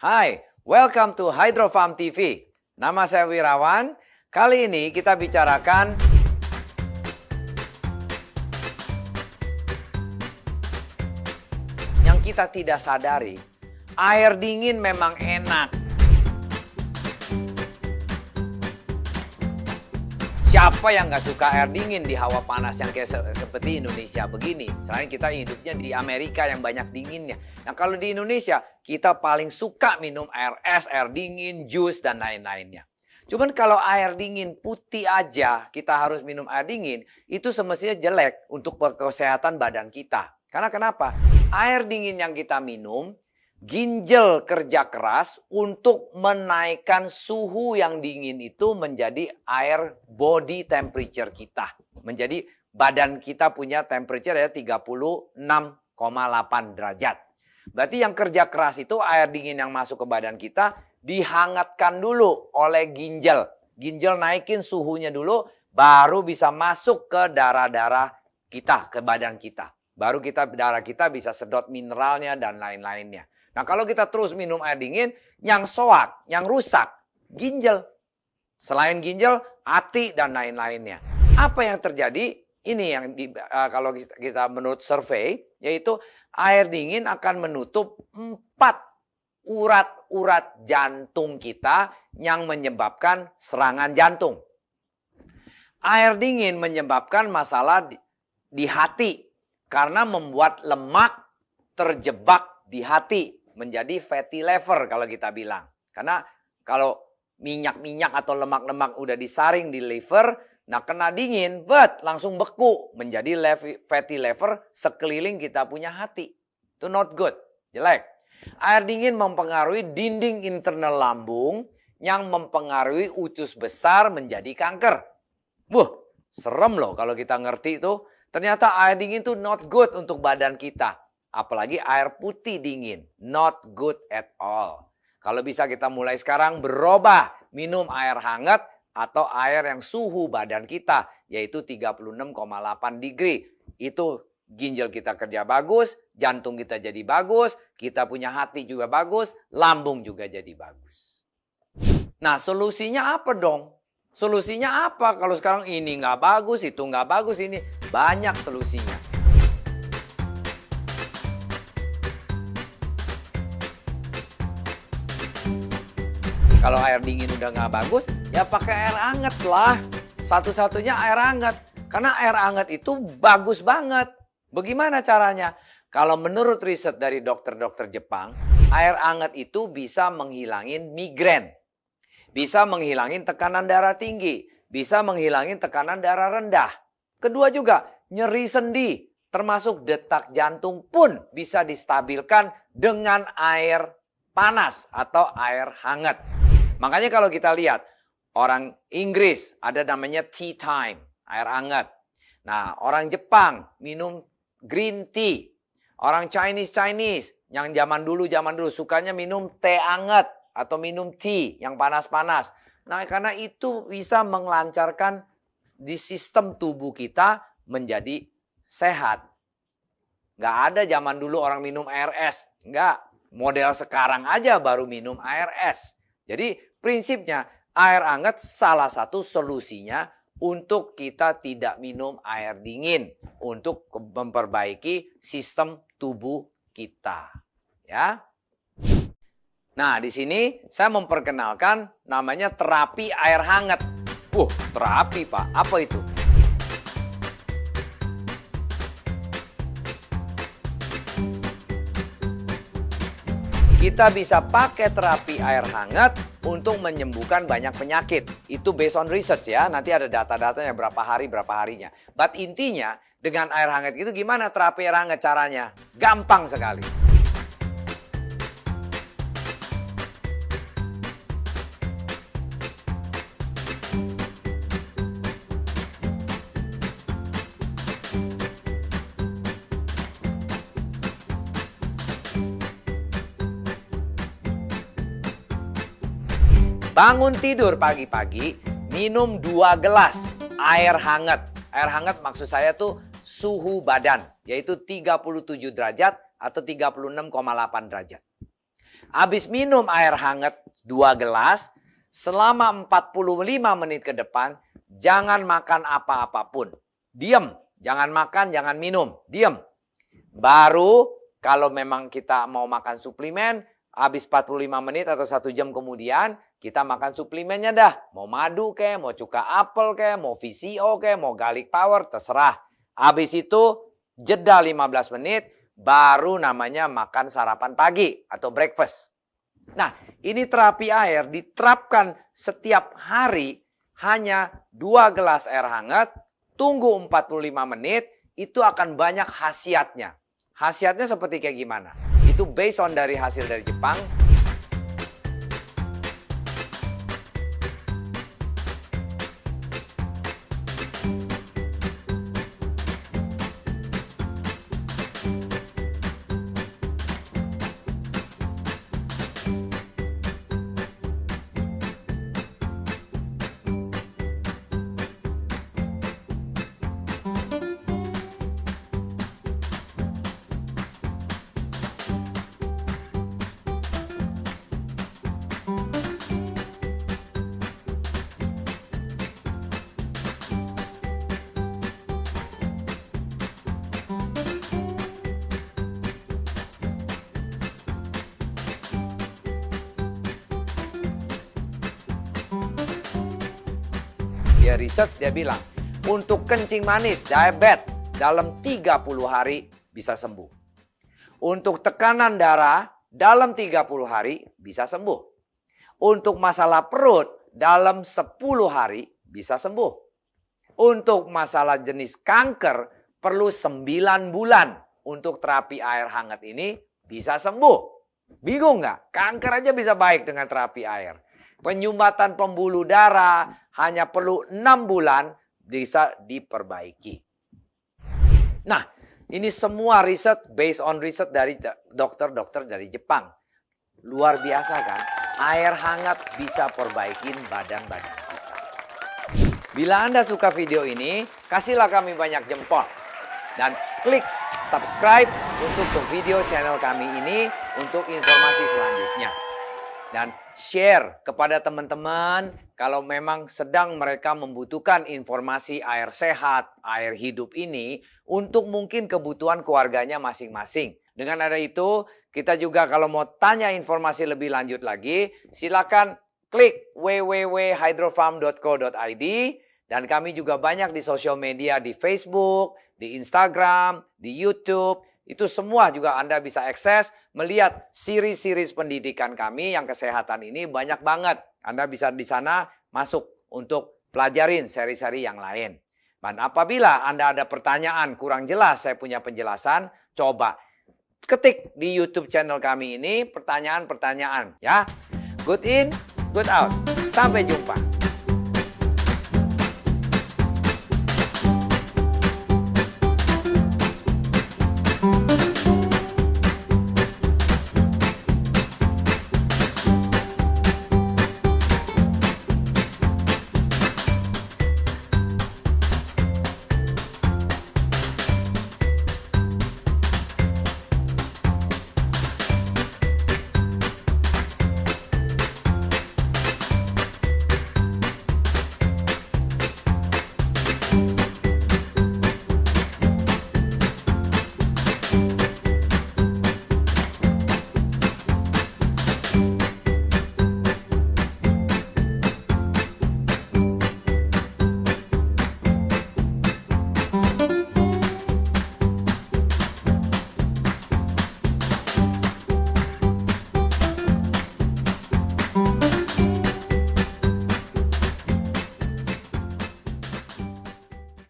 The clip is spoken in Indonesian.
Hai, welcome to Hydro Farm TV. Nama saya Wirawan. Kali ini kita bicarakan yang kita tidak sadari. Air dingin memang enak. Siapa yang nggak suka air dingin di hawa panas yang kayak seperti Indonesia begini? Selain kita hidupnya di Amerika yang banyak dinginnya. Nah kalau di Indonesia kita paling suka minum air es, air dingin, jus dan lain-lainnya. Cuman kalau air dingin putih aja kita harus minum air dingin, itu semestinya jelek untuk kesehatan badan kita. Karena kenapa? Air dingin yang kita minum, ginjal kerja keras untuk menaikkan suhu yang dingin itu menjadi air body temperature kita. Menjadi badan kita punya temperature ya 36,8 derajat. Berarti yang kerja keras itu air dingin yang masuk ke badan kita dihangatkan dulu oleh ginjal. Ginjal naikin suhunya dulu baru bisa masuk ke darah-darah kita, ke badan kita. Baru darah kita bisa sedot mineralnya dan lain-lainnya. Nah kalau kita terus minum air dingin, yang soak, yang rusak, ginjal. Selain ginjal, hati dan lain-lainnya. Apa yang terjadi? Ini yang kalau kita menurut survei, yaitu air dingin akan menutup 4 urat-urat jantung kita yang menyebabkan serangan jantung. Air dingin menyebabkan masalah di hati karena membuat lemak terjebak di hati. Menjadi fatty liver kalau kita bilang. Karena kalau minyak-minyak atau lemak-lemak udah disaring di liver, nah kena dingin, langsung beku. Menjadi fatty liver sekeliling kita punya hati. Itu not good, jelek. Air dingin mempengaruhi dinding internal lambung yang mempengaruhi usus besar menjadi kanker. Serem loh kalau kita ngerti itu. Ternyata air dingin itu not good untuk badan kita. Apalagi air putih dingin. Not good at all. Kalau bisa kita mulai sekarang berubah. Minum air hangat atau air yang suhu badan kita. Yaitu 36,8 degree. Itu ginjal kita kerja bagus. Jantung kita jadi bagus. Kita punya hati juga bagus. Lambung juga jadi bagus. Nah solusinya apa dong? Solusinya apa? Kalau sekarang ini nggak bagus, itu nggak bagus. Ini banyak solusinya. Kalau air dingin udah nggak bagus, ya pakai air hangat lah. Satu-satunya air hangat. Karena air hangat itu bagus banget. Bagaimana caranya? Kalau menurut riset dari dokter-dokter Jepang, air hangat itu bisa menghilangin migrain. Bisa menghilangin tekanan darah tinggi. Bisa menghilangin tekanan darah rendah. Kedua juga, nyeri sendi. Termasuk detak jantung pun bisa distabilkan dengan air panas atau air hangat. Makanya kalau kita lihat, orang Inggris ada namanya tea time, air hangat. Nah, orang Jepang minum green tea. Orang Chinese, yang zaman dulu sukanya minum teh hangat atau minum tea yang panas-panas. Nah, karena itu bisa melancarkan di sistem tubuh kita menjadi sehat. Nggak ada zaman dulu orang minum air es. Nggak, model sekarang aja baru minum air es. Jadi prinsipnya air hangat salah satu solusinya untuk kita tidak minum air dingin. Untuk memperbaiki sistem tubuh kita. Ya. Nah di sini saya memperkenalkan namanya terapi air hangat. Terapi Pak, apa itu? Kita bisa pakai terapi air hangat untuk menyembuhkan banyak penyakit. Itu based on research ya. Nanti ada data-datanya berapa harinya. But intinya dengan air hangat itu gimana terapi air hangat caranya? Gampang sekali. Bangun tidur pagi-pagi, minum 2 gelas air hangat. Air hangat maksud saya tuh suhu badan, yaitu 37 derajat atau 36,8 derajat. Habis minum air hangat 2 gelas, selama 45 menit ke depan, jangan makan apa-apapun. Diam, jangan makan, jangan minum, diam. Baru kalau memang kita mau makan suplemen, habis 45 menit atau 1 jam kemudian, kita makan suplemennya dah. Mau madu kek, mau cuka apel kek, mau VCO kek, mau garlic power, terserah. Habis itu, jeda 15 menit, baru namanya makan sarapan pagi atau breakfast. Nah, ini terapi air diterapkan setiap hari hanya 2 gelas air hangat, tunggu 45 menit, itu akan banyak khasiatnya. Khasiatnya seperti kayak gimana? Itu based on dari hasil dari Jepang. Dia research, dia bilang, untuk kencing manis, diabetes, dalam 30 hari bisa sembuh. Untuk tekanan darah, dalam 30 hari bisa sembuh. Untuk masalah perut, dalam 10 hari bisa sembuh. Untuk masalah jenis kanker, perlu 9 bulan. Untuk terapi air hangat ini bisa sembuh. Bingung nggak? Kanker aja bisa baik dengan terapi air. Penyumbatan pembuluh darah hanya perlu 6 bulan bisa diperbaiki. Nah, ini semua riset based on riset dari dokter-dokter dari Jepang. Luar biasa kan? Air hangat bisa perbaikin badan-badan kita. Bila Anda suka video ini, kasihlah kami banyak jempol. Dan klik subscribe untuk ke video channel kami ini untuk informasi selanjutnya. Dan share kepada teman-teman kalau memang sedang mereka membutuhkan informasi air sehat, air hidup ini untuk mungkin kebutuhan keluarganya masing-masing. Dengan ada itu, kita juga kalau mau tanya informasi lebih lanjut lagi, silakan klik www.hydrofarm.co.id dan kami juga banyak di sosial media di Facebook, di Instagram, di YouTube. Itu semua juga Anda bisa akses, melihat siri-siri pendidikan kami yang kesehatan ini banyak banget. Anda bisa di sana masuk untuk pelajarin seri-seri yang lain. Dan apabila Anda ada pertanyaan kurang jelas, saya punya penjelasan, coba ketik di YouTube channel kami ini pertanyaan-pertanyaan ya. Good in, good out. Sampai jumpa.